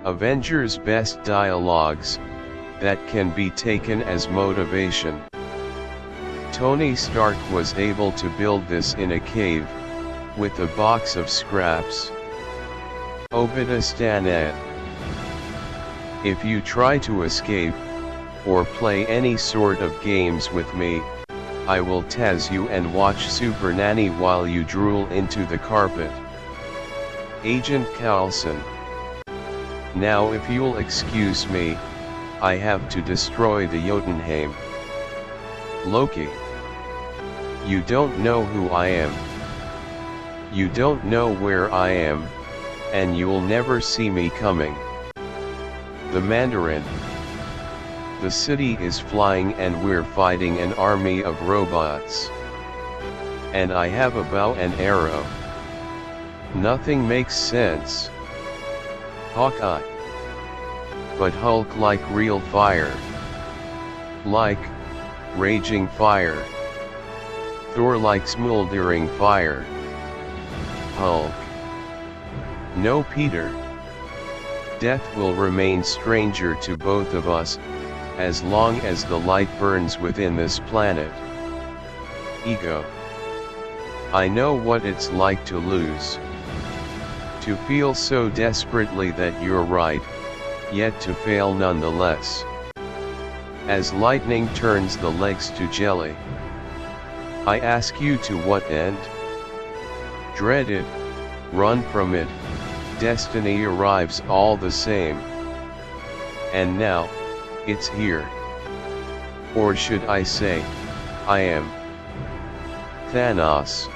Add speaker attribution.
Speaker 1: Avengers' best dialogues, that can be taken as motivation. Tony Stark was able to build this in a cave, with a box of scraps. Obita Stanad. If you try to escape, or play any sort of games with me, I will tase you and watch Super Nanny while you drool into the carpet. Agent Coulson. Now if you'll excuse me, I have to destroy the Jotunheim. Loki. You don't know who I am. You don't know where I am, and you'll never see me coming. The Mandarin. The city is flying and we're fighting an army of robots. And I have a bow and arrow. Nothing makes sense. Hawkeye. But Hulk like real fire. Like raging fire. Thor like smouldering fire. Hulk. No, Peter. Death will remain stranger to both of us, as long as the light burns within this planet. Ego. I know what it's like to lose. To feel so desperately that you're right, yet to fail nonetheless. As lightning turns the legs to jelly. I ask you, to what end? Dread it, run from it, destiny arrives all the same. And now, it's here. Or should I say, I am. Thanos.